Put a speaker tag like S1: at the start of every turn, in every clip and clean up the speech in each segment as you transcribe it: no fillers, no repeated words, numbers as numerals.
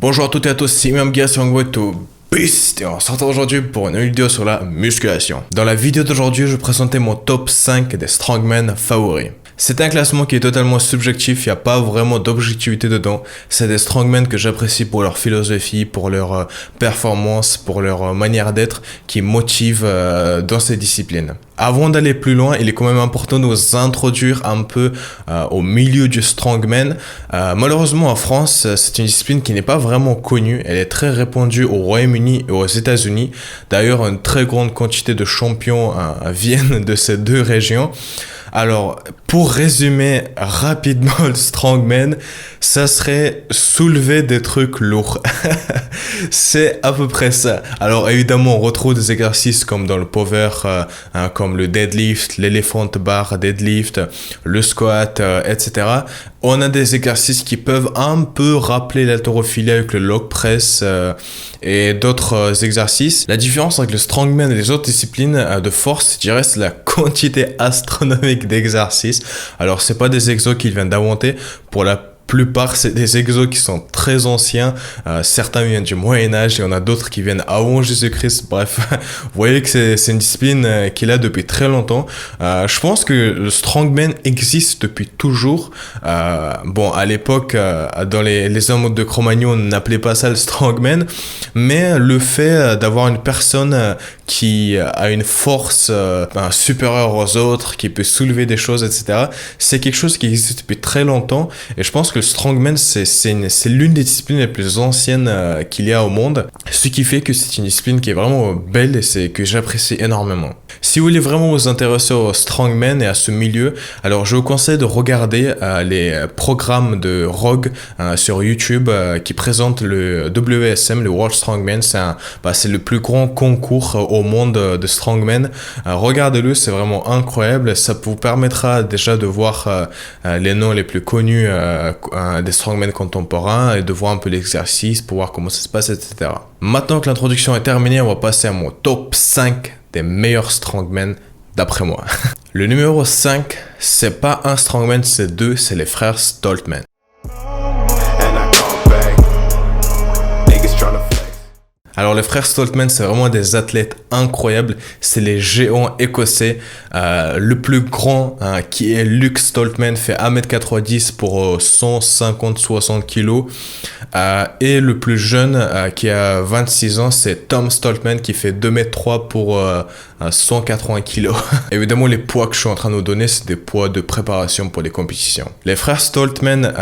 S1: Bonjour à toutes et à tous, c'est Imam Gia sur Way to Beast et on se retrouve aujourd'hui pour une vidéo sur la musculation. Dans la vidéo d'aujourd'hui, je vais présenter mon top 5 des strongmen favoris. C'est un classement qui est totalement subjectif, il n'y a pas vraiment d'objectivité dedans. C'est des strongmen que j'apprécie pour leur philosophie, pour leur performance, pour leur manière d'être, qui motivent dans ces disciplines. Avant d'aller plus loin, il est quand même important de vous introduire un peu au milieu du strongman. Malheureusement en France, c'est une discipline qui n'est pas vraiment connue. Elle est très répandue au Royaume-Uni et aux États-Unis. D'ailleurs, une très grande quantité de champions viennent de ces deux régions. Alors, pour résumer rapidement le strongman, ça serait soulever des trucs lourds. C'est à peu près ça. Alors, évidemment, on retrouve des exercices comme dans le power, comme le deadlift, l'elephant bar deadlift, le squat, etc. On a des exercices qui peuvent un peu rappeler l'haltérophilie avec le log press et d'autres exercices. La différence avec le strongman et les autres disciplines de force, je dirais, c'est la quantité astronomique d'exercices. Alors, c'est pas des exos qu'ils viennent d'inventer. Pour la plupart, c'est des exos qui sont très anciens. Certains viennent du Moyen-Âge et on a d'autres qui viennent avant Jésus-Christ. Bref, vous voyez que c'est une discipline qui est là depuis très longtemps. Je pense que le strongman existe depuis toujours. Bon, à l'époque, dans les hommes de Cro-Magnon, on n'appelait pas ça le strongman. Mais le fait d'avoir une personne qui a une force supérieure aux autres, qui peut soulever des choses, etc., c'est quelque chose qui existe depuis très longtemps. Et je pense que le strongman, c'est l'une des disciplines les plus anciennes qu'il y a au monde. Ce qui fait que c'est une discipline qui est vraiment belle et que j'apprécie énormément. Si vous voulez vraiment vous intéresser au strongman et à ce milieu, alors je vous conseille de regarder les programmes de Rogue sur YouTube qui présentent le WSM, le World Strongman. C'est le plus grand concours au monde de strongman. Regardez-le, c'est vraiment incroyable. Ça vous permettra déjà de voir les noms les plus connus des strongmen contemporains et de voir un peu l'exercice pour voir comment ça se passe, etc. Maintenant que l'introduction est terminée, on va passer à mon top 5 des meilleurs strongmen d'après moi. Le numéro 5, c'est pas un strongman, c'est deux, c'est les frères Stoltman. Alors les frères Stoltman, c'est vraiment des athlètes incroyables, c'est les géants écossais. Le plus grand qui est Luke Stoltman fait 1m90 pour 150-60 kg. Et le plus jeune qui a 26 ans, c'est Tom Stoltman qui fait 2m3 pour 180 kg. Évidemment, les poids que je suis en train de vous donner, c'est des poids de préparation pour les compétitions. Les frères Stoltman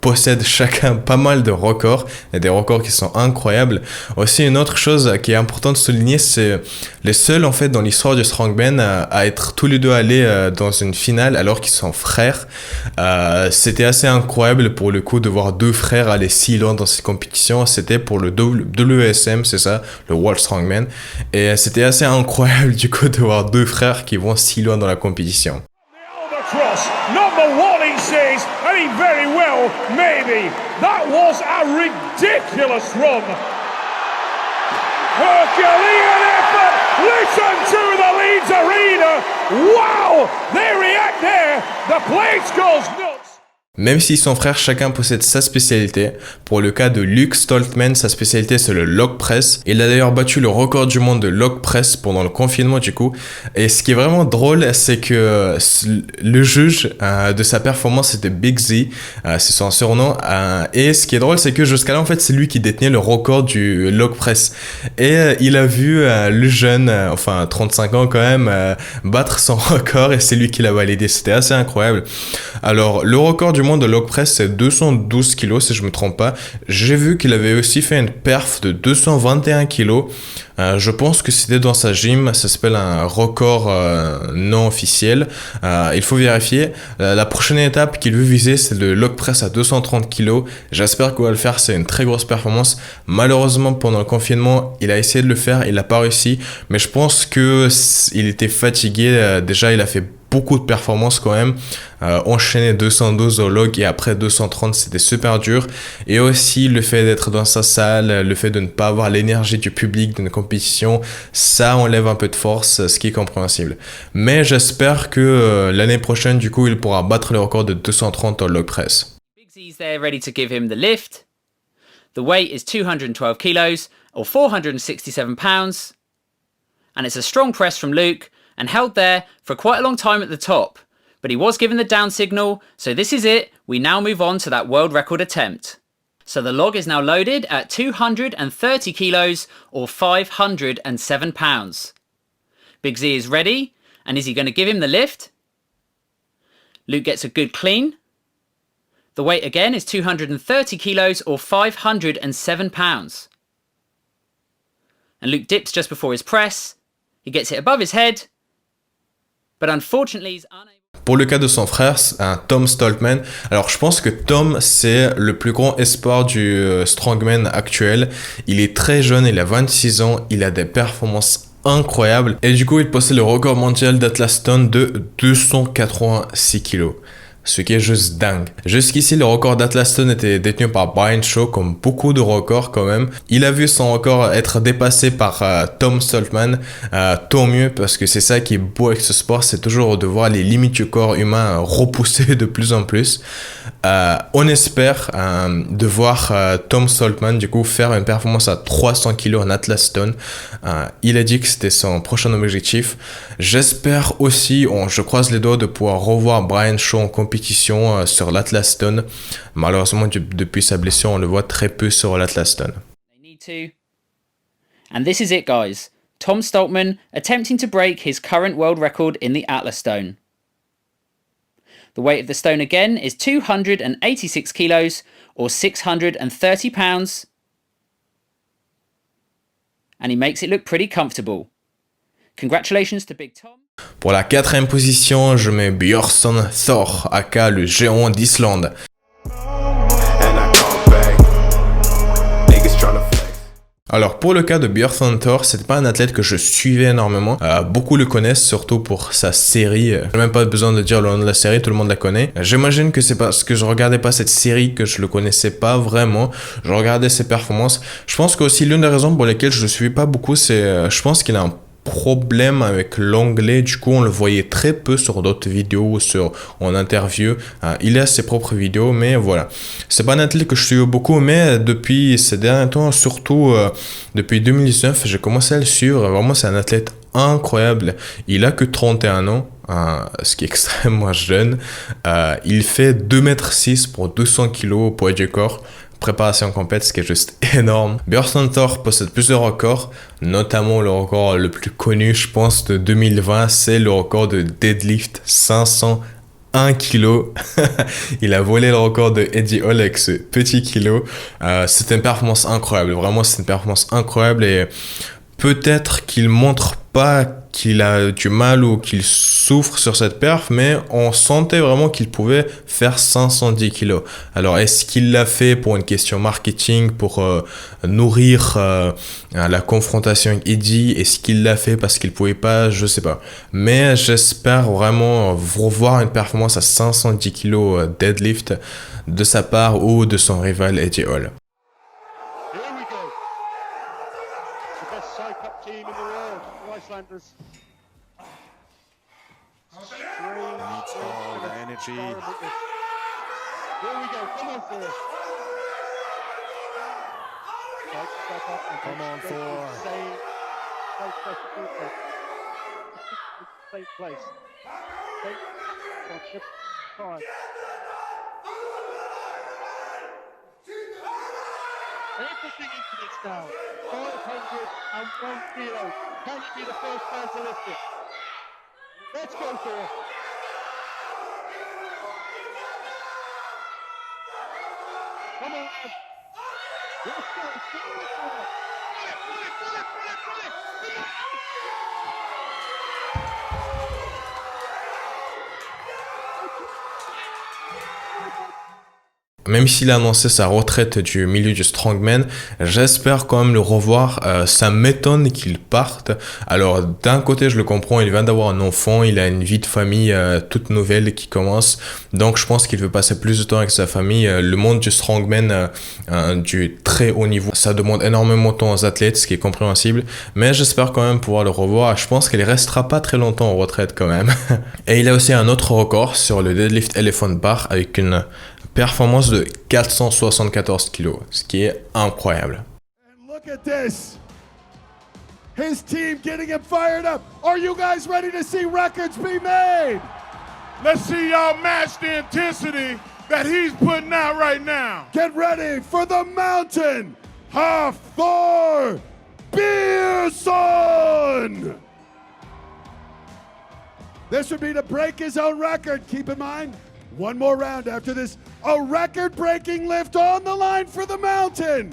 S1: possèdent chacun pas mal de records, et des records qui sont incroyables. Aussi, une autre chose qui est importante de souligner, c'est les seuls en fait dans l'histoire du strongman à être tous les deux allés dans une finale alors qu'ils sont frères. C'était assez incroyable pour le coup de voir deux frères aller si loin dans cette compétition. C'était pour le WSM, c'est ça, le World Strongman. Et c'était assez incroyable du coup de voir deux frères qui vont si loin dans la compétition.
S2: Number one, he says, and he very well, maybe. That was a ridiculous run. Herculean effort. Listen to the Leeds Arena. Wow, they react there. The place goes nuts.
S1: Même s'ils sont frères, chacun possède sa spécialité. Pour le cas de Luke Stoltman, sa spécialité c'est le log press. Il a d'ailleurs battu le record du monde de log press pendant le confinement du coup. Et ce qui est vraiment drôle, c'est que le juge de sa performance c'était Big Z, c'est son surnom. Et ce qui est drôle, c'est que jusqu'à là en fait c'est lui qui détenait le record du log press. Et il a vu le jeune, 35 ans quand même, battre son record et c'est lui qui l'a validé. C'était assez incroyable. Alors le record du monde de log press c'est 212 kg si je me trompe pas. J'ai vu qu'il avait aussi fait une perf de 221 kg. Je pense que c'était dans sa gym, ça s'appelle un record non officiel. Il faut vérifier. La prochaine étape qu'il veut viser, c'est le log press à 230 kg. J'espère qu'il va le faire, c'est une très grosse performance. Malheureusement, pendant le confinement, il a essayé de le faire, il n'a pas réussi. Mais je pense qu'il était fatigué. Déjà, il a fait beaucoup de performances quand même. Enchaîner 212 au log et après 230, c'était super dur. Et aussi le fait d'être dans sa salle, le fait de ne pas avoir l'énergie du public d'une compétition, ça enlève un peu de force, ce qui est compréhensible. Mais j'espère que l'année prochaine, du coup, il pourra battre le record de 230 au log press.
S3: Big Z's there ready to give him the lift. The weight is 212 kilos or 467 pounds. And it's a strong press from Luke and held there for quite a long time at the top. But he was given the down signal, so this is it. We now move on to that world record attempt. So the log is now loaded at 230 kilos or 507 pounds. Big Z is ready, and is he going to give him the lift? Luke gets a good clean. The weight again is 230 kilos or 507 pounds. And Luke dips just before his press. He gets it above his head, but unfortunately he's unable.
S1: Pour le cas de son frère, Tom Stoltman, alors je pense que Tom c'est le plus grand espoir du strongman actuel. Il est très jeune, il a 26 ans, il a des performances incroyables et du coup il possède le record mondial d'Atlaston de 286 kg. Ce qui est juste dingue. Jusqu'ici, le record d'Atlaston était détenu par Brian Shaw, comme beaucoup de records quand même. Il a vu son record être dépassé par Tom Stoltman. Tant mieux, parce que c'est ça qui est beau avec ce sport, c'est toujours de voir les limites du corps humain repousser de plus en plus. On espère de voir Tom Stoltman du coup faire une performance à 300 kg en Atlaston. Il a dit que c'était son prochain objectif. J'espère aussi, je croise les doigts de pouvoir revoir Brian Shaw en compétition sur l'Atlaston. Malheureusement, depuis sa blessure, on le voit très peu sur l'Atlaston.
S3: And this is it, guys. Tom Stoltman attempting to break his current world record in the Atlaston. The weight of the stone again is 286 kilos or 630 pounds. And he makes it look pretty comfortable. Congratulations to Big Tom.
S1: Pour la 4e position, je mets Björnsson Thor, aka le géant d'Islande. Alors pour le cas de Björnsson Thor, c'était pas un athlète que je suivais énormément. Beaucoup le connaissent, surtout pour sa série. J'ai même pas besoin de dire le nom de la série, tout le monde la connaît. J'imagine que c'est parce que je regardais pas cette série que je le connaissais pas vraiment. Je regardais ses performances. Je pense qu'aussi l'une des raisons pour lesquelles je le suivais pas beaucoup, c'est je pense qu'il a un problème avec l'anglais, du coup on le voyait très peu sur d'autres vidéos, en interview. Il a ses propres vidéos, mais voilà, c'est pas un athlète que je suis beaucoup, mais depuis ces derniers temps, surtout depuis 2019, j'ai commencé à le suivre. Vraiment, c'est un athlète incroyable. Il a que 31 ans, ce qui est extrêmement jeune. Il fait 2,6 m pour 200 kg au poids du corps. Préparation complète, ce qui est juste énorme. Björnsson Thor possède plusieurs records, notamment le record le plus connu, je pense, de 2020, c'est le record de deadlift 501 kg. Il a volé le record de Eddie Hall avec ce petit kilo. C'est une performance incroyable, vraiment c'est une performance incroyable et peut-être qu'il montre pas qu'il a du mal ou qu'il souffre sur cette perf, mais on sentait vraiment qu'il pouvait faire 510 kilos. Alors, est-ce qu'il l'a fait pour une question marketing, pour nourrir la confrontation avec Eddie? Est-ce qu'il l'a fait parce qu'il pouvait pas? Je sais pas. Mais j'espère vraiment revoir une performance à 510 kilos deadlift de sa part ou de son rival Eddie Hall.
S4: Here we go, come on Thor. Come on Thor. Same place. Everything into this now. 501 kilos. Can you be the first man to lift it? Let's go Thor. Come on. Let's go.
S1: Même s'il a annoncé sa retraite du milieu du strongman, j'espère quand même le revoir. Ça m'étonne qu'il parte. Alors d'un côté je le comprends, il vient d'avoir un enfant, il a une vie de famille toute nouvelle qui commence, donc je pense qu'il veut passer plus de temps avec sa famille. Le monde du strongman, du très haut niveau, ça demande énormément de temps aux athlètes, ce qui est compréhensible, mais j'espère quand même pouvoir le revoir. Je pense qu'il restera pas très longtemps en retraite quand même. Et il a aussi un autre record sur le deadlift elephant bar avec une Performance de 474 kg, ce qui est incroyable.
S2: And look at this. His team getting him fired up. Are you guys ready to see records be made? Let's see y'all match the intensity that he's putting out right now. Get ready for the mountain, Hafthor Beerson. This would be to break his own record. Keep in mind, one more round after this. A record-breaking lift on the line for the mountain.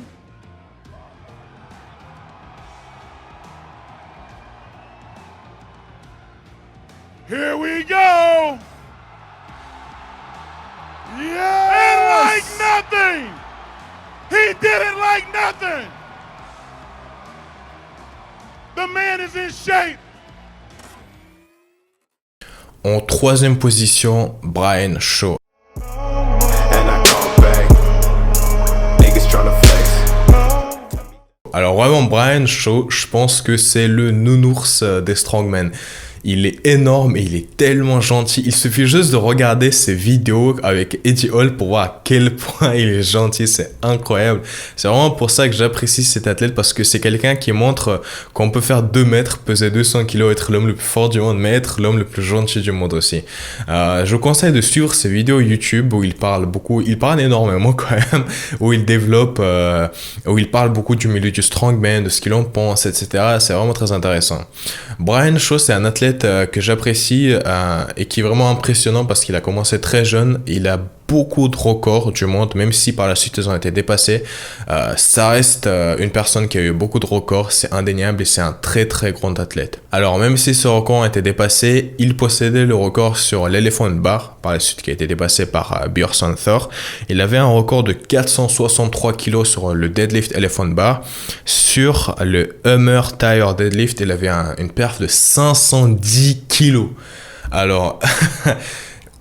S2: Here we go. Yes! And like nothing, he did it like nothing. The man is in shape.
S1: En troisième position, Brian Shaw. Alors vraiment, Brian Shaw, je pense que c'est le nounours des strongmen. Il est énorme et il est tellement gentil. Il suffit juste de regarder ses vidéos avec Eddie Hall pour voir à quel point il est gentil. C'est incroyable. C'est vraiment pour ça que j'apprécie cet athlète, parce que c'est quelqu'un qui montre qu'on peut faire 2 mètres, peser 200 kilos, être l'homme le plus fort du monde, mais être l'homme le plus gentil du monde aussi. Je vous conseille de suivre ses vidéos YouTube où il parle beaucoup. Il parle énormément quand même, où il développe, où il parle beaucoup du milieu du strongman, de ce qu'il en pense, etc. C'est vraiment très intéressant. Brian Shaw, c'est un athlète que j'apprécie et qui est vraiment impressionnant parce qu'il a commencé très jeune. Il a beaucoup de records du monde, même si par la suite ils ont été dépassés. Ça reste une personne qui a eu beaucoup de records, c'est indéniable, et c'est un très très grand athlète. Alors même si ce record a été dépassé, il possédait le record sur l'Elephant Bar, par la suite qui a été dépassé par Beerson Thor. Il avait un record de 463 kg sur le deadlift Elephant Bar. Sur le Hummer Tire Deadlift, il avait une perf de 510 kg. Alors...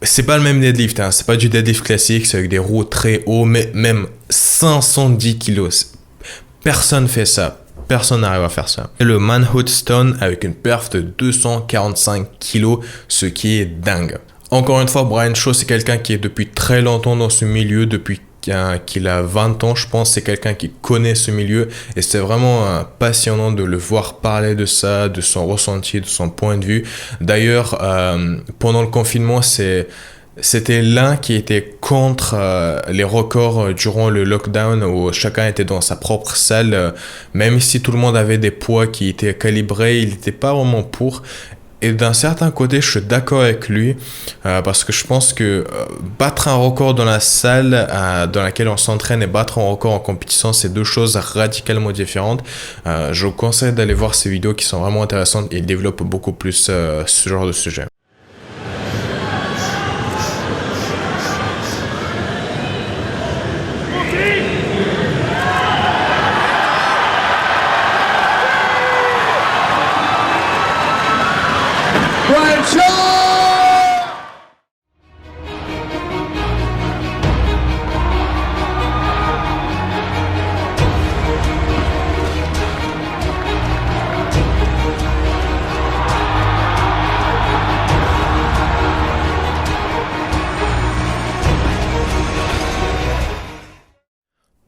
S1: c'est pas le même deadlift, hein. C'est pas du deadlift classique, c'est avec des roues très hauts, mais même 510 kilos. Personne fait ça. Personne n'arrive à faire ça. Et le Manhood Stone avec une perf de 245 kilos, ce qui est dingue. Encore une fois, Brian Shaw, c'est quelqu'un qui est depuis très longtemps dans ce milieu, depuis qu'il a 20 ans, je pense. C'est quelqu'un qui connaît ce milieu et c'est vraiment passionnant de le voir parler de ça, de son ressenti, de son point de vue. D'ailleurs, pendant le confinement, c'était l'un qui était contre les records durant le lockdown, où chacun était dans sa propre salle. Même si tout le monde avait des poids qui étaient calibrés, il n'était pas vraiment pour. Et d'un certain côté, je suis d'accord avec lui parce que je pense que battre un record dans la salle dans laquelle on s'entraîne et battre un record en compétition, c'est deux choses radicalement différentes. Je vous conseille d'aller voir ces vidéos qui sont vraiment intéressantes et il développe beaucoup plus ce genre de sujet.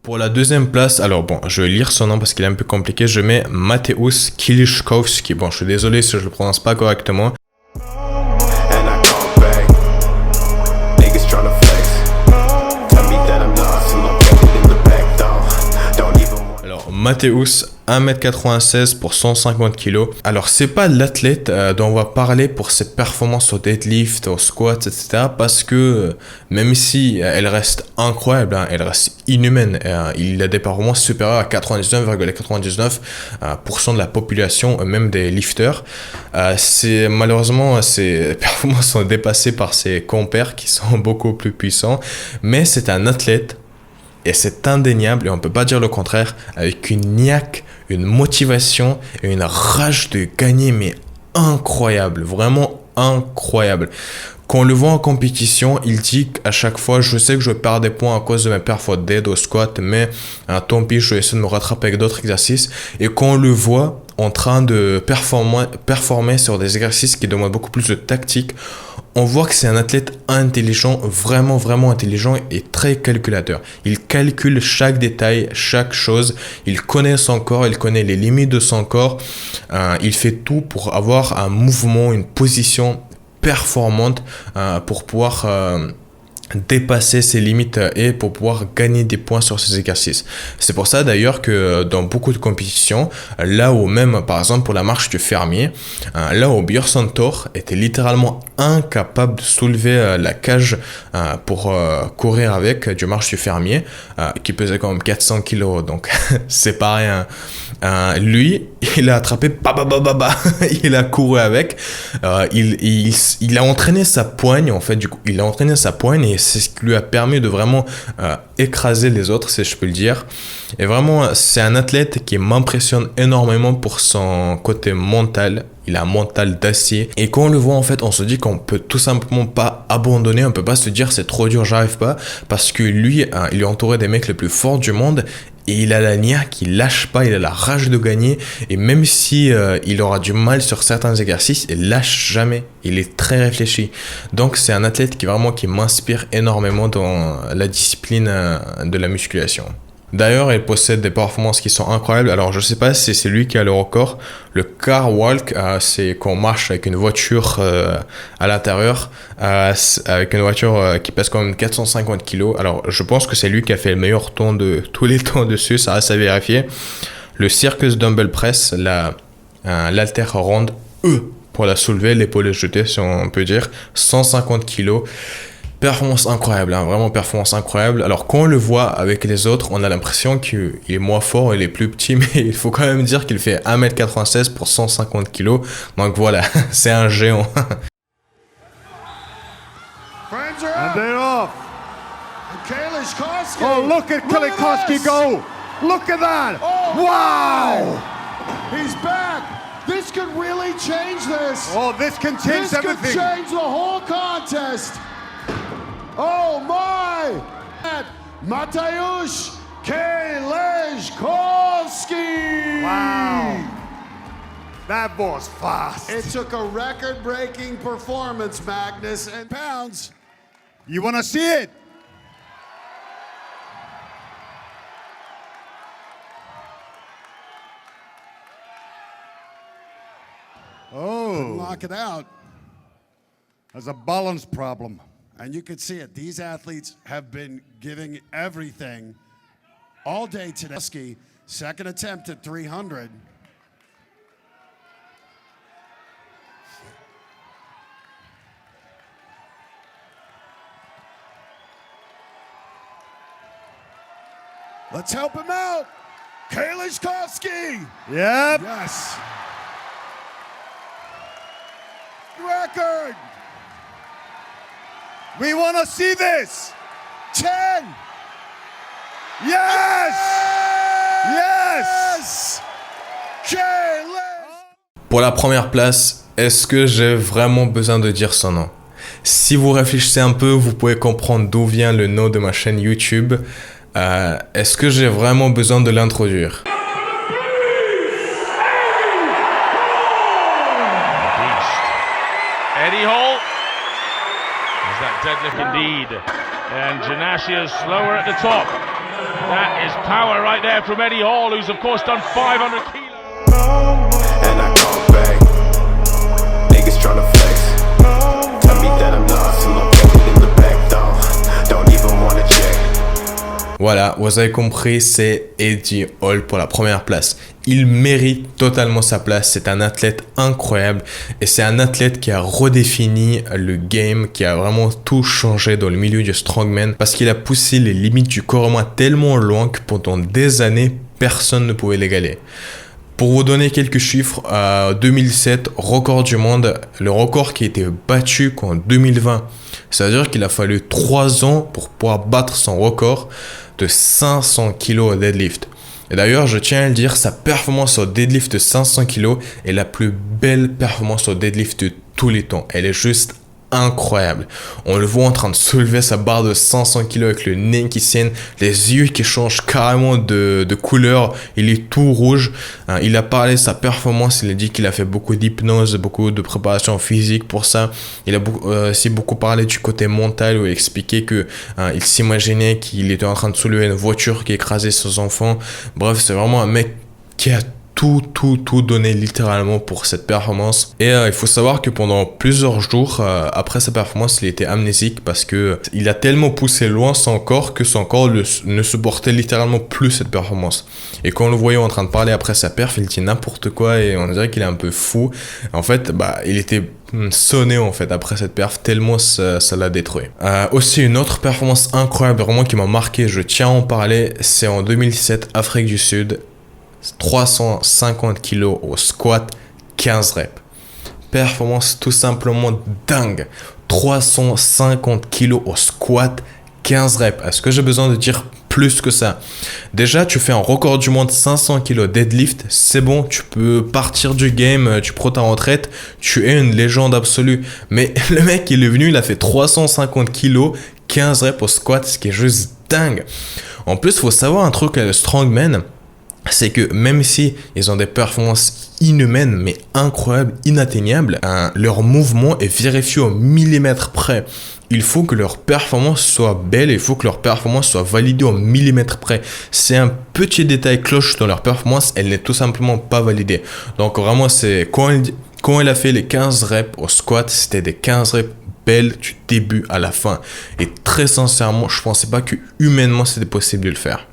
S1: Pour la deuxième place, alors bon, je vais lire son nom parce qu'il est un peu compliqué. Je mets Mateusz Kieliszkowski. Bon, je suis désolé si je le prononce pas correctement. Alors, Mateusz, 1m96 pour 150 kg. Alors, c'est pas l'athlète dont on va parler pour ses performances au deadlift, au squat, etc. Parce que même si elle reste incroyable, hein, elle reste inhumaine. Il a des performances supérieures à 99,99% de la population, même des lifters. Malheureusement, ces performances sont dépassées par ses compères qui sont beaucoup plus puissants. Mais c'est un athlète. Et c'est indéniable, et on ne peut pas dire le contraire, avec une niaque, une motivation et une rage de gagner, mais incroyable, vraiment incroyable. Quand on le voit en compétition, il dit qu'à chaque fois, je sais que je perds des points à cause de mes perfs au dead, au squat, mais tant pis, je vais essayer de me rattraper avec d'autres exercices. Et quand on le voit en train de performer sur des exercices qui demandent beaucoup plus de tactique, on voit que c'est un athlète intelligent, vraiment intelligent et très calculateur. Il calcule chaque détail, chaque chose. Il connaît son corps, il connaît les limites de son corps. Il fait tout pour avoir un mouvement, une position performante pour pouvoir dépasser ses limites et pour pouvoir gagner des points sur ces exercices. C'est pour ça d'ailleurs que dans beaucoup de compétitions, là où même par exemple pour la marche du fermier, là où Björn Thor était littéralement incapable de soulever la cage pour courir avec du marche du fermier qui pesait quand même 400 kilos, donc c'est pas rien. Lui, il a attrapé il a couru avec, il a entraîné sa poigne en fait, du coup il a entraîné sa poigne et c'est ce qui lui a permis de vraiment écraser les autres, si je peux le dire. Et vraiment, c'est un athlète qui m'impressionne énormément pour son côté mental. Il a un mental d'acier. Et quand on le voit, en fait, on se dit qu'on peut tout simplement pas abandonner. On peut pas se dire c'est trop dur, j'arrive pas. Parce que lui, il est entouré des mecs les plus forts du monde. Et il a la niaque, il lâche pas, il a la rage de gagner. Et même si il aura du mal sur certains exercices, il lâche jamais. Il est très réfléchi. Donc c'est un athlète qui m'inspire énormément dans la discipline de la musculation. D'ailleurs, il possède des performances qui sont incroyables. Alors, je sais pas si c'est lui qui a le record. Le car walk, c'est qu'on marche avec une voiture à l'intérieur, avec une voiture qui pèse quand même 450 kg. Alors, je pense que c'est lui qui a fait le meilleur temps de tous les temps dessus. Ça reste à vérifier. Le Circus Dumbbell Press, l'halter ronde pour la soulever, l'épaule jetée, si on peut dire, 150 kg. Performance incroyable, vraiment performance incroyable. Alors quand on le voit avec les autres, on a l'impression qu'il est moins fort, il est plus petit, mais il faut quand même dire qu'il fait 1m96 pour 150 kg. Donc voilà, c'est un géant.
S2: And they're off. Oh, look at Kalikoski go. Look at that.
S5: Oh,
S2: wow.
S5: He's back. This could really change this.
S2: Oh, this can change
S5: This could
S2: everything.
S5: change the whole contest. Oh my! Mateusz Kieliszkowski!
S2: Wow. That was fast.
S5: It took a record-breaking performance, Magnus, and pounds.
S2: You want to see it? Oh.
S5: Lock it out.
S2: There's a balance problem.
S5: And you can see it. These athletes have been giving everything all day today. Second attempt at 300. Let's help him out. Kieliszkowski.
S2: Yep.
S5: Yes. Record.
S2: We want to see this.
S5: 10.
S2: Yes. Yes.
S1: Pour la première place, est-ce que j'ai vraiment besoin de dire son nom? Si vous réfléchissez un peu, vous pouvez comprendre d'où vient le nom de ma chaîne YouTube. Est-ce que j'ai vraiment besoin de l'introduire?
S6: Eddie Hall. Is that deadlift indeed? And Janashia is slower at the top. That is power right there from Eddie Hall, who's of course done 500 kilos.
S7: And I come back. Niggas tryna flex. Tell me that I'm lost and located in the back door. Don't even wanna check.
S1: Voilà, vous avez compris, c'est Eddie Hall pour la première place. Il mérite totalement sa place, c'est un athlète incroyable et c'est un athlète qui a redéfini le game, qui a vraiment tout changé dans le milieu du strongman parce qu'il a poussé les limites du corps humain tellement loin que pendant des années, personne ne pouvait l'égaler. Pour vous donner quelques chiffres, 2007, record du monde, le record qui a été battu qu'en 2020. C'est-à-dire qu'il a fallu 3 ans pour pouvoir battre son record de 500 kg au deadlift. Et d'ailleurs, je tiens à le dire, sa performance au deadlift de 500 kg est la plus belle performance au deadlift de tous les temps. Elle est juste incroyable. On le voit en train de soulever sa barre de 500 kg avec le nez qui saigne, les yeux qui changent carrément de couleur, il est tout rouge. Il a parlé de sa performance, il a dit qu'il a fait beaucoup d'hypnose, beaucoup de préparation physique pour ça. Il a aussi beaucoup parlé du côté mental où il expliquait que il s'imaginait qu'il était en train de soulever une voiture qui écrasait ses enfants. Bref, c'est vraiment un mec qui a tout donné littéralement pour cette performance. Et il faut savoir que pendant plusieurs jours après sa performance, il était amnésique parce que il a tellement poussé loin son corps que son corps ne supportait littéralement plus cette performance. Et quand on le voyait en train de parler après sa perf, il dit n'importe quoi et on dirait qu'il est un peu fou. En fait, il était sonné en fait après cette perf tellement ça l'a détruit. Aussi une autre performance incroyable vraiment qui m'a marqué, je tiens à en parler, c'est en 2017 Afrique du Sud. 350 kg au squat, 15 reps. Performance tout simplement dingue. 350 kg au squat, 15 reps. Est-ce que j'ai besoin de dire plus que ça? Déjà, tu fais un record du monde 500 kg deadlift, c'est bon, tu peux partir du game, tu prends ta retraite, tu es une légende absolue. Mais le mec, il est venu, il a fait 350 kg, 15 reps au squat, ce qui est juste dingue. En plus, il faut savoir un truc, le strongman, c'est que même si ils ont des performances inhumaines mais incroyables, inatteignables, leur mouvement est vérifié au millimètre près. Il faut que leur performance soit belle, il faut que leur performance soit validée au millimètre près. C'est un petit détail cloche dans leur performance, elle n'est tout simplement pas validée. Donc vraiment, c'est quand il a fait les 15 reps au squat, c'était des 15 reps belles du début à la fin. Et très sincèrement, je pensais pas que humainement c'était possible de le faire.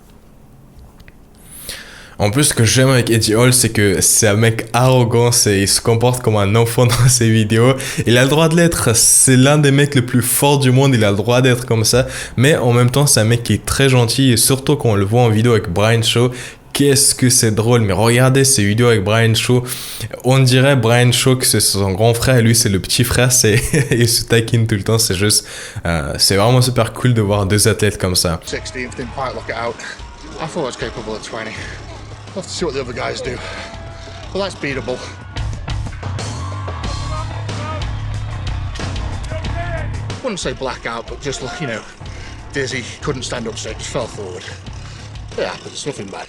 S1: En plus, ce que j'aime avec Eddie Hall, c'est que c'est un mec arrogant, il se comporte comme un enfant dans ses vidéos. Il a le droit de l'être, c'est l'un des mecs les plus forts du monde, il a le droit d'être comme ça. Mais en même temps, c'est un mec qui est très gentil, et surtout quand on le voit en vidéo avec Brian Shaw, qu'est-ce que c'est drôle. Mais regardez ces vidéos avec Brian Shaw, on dirait Brian Shaw que c'est son grand frère, et lui c'est le petit frère, il se taquine tout le temps, c'est juste, c'est vraiment super cool de voir deux athlètes comme ça.
S8: 16th, didn't quite look it out. I thought I was capable of 20. We'll have to see what the other guys do. Well, that's beatable. Wouldn't say blackout, but just, dizzy. Couldn't stand up straight, just fell forward. It happens, it's nothing bad.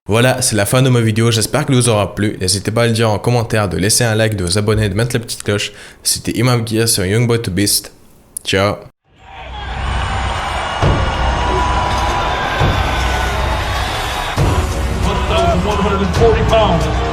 S1: Voilà, c'est la fin de ma vidéo, j'espère que vous aura plu. N'hésitez pas à le dire en commentaire, de laisser un like, de vous abonner, de mettre la petite cloche. C'était Imam Gear sur Young Boy to Beast. Ciao.
S6: £1,140.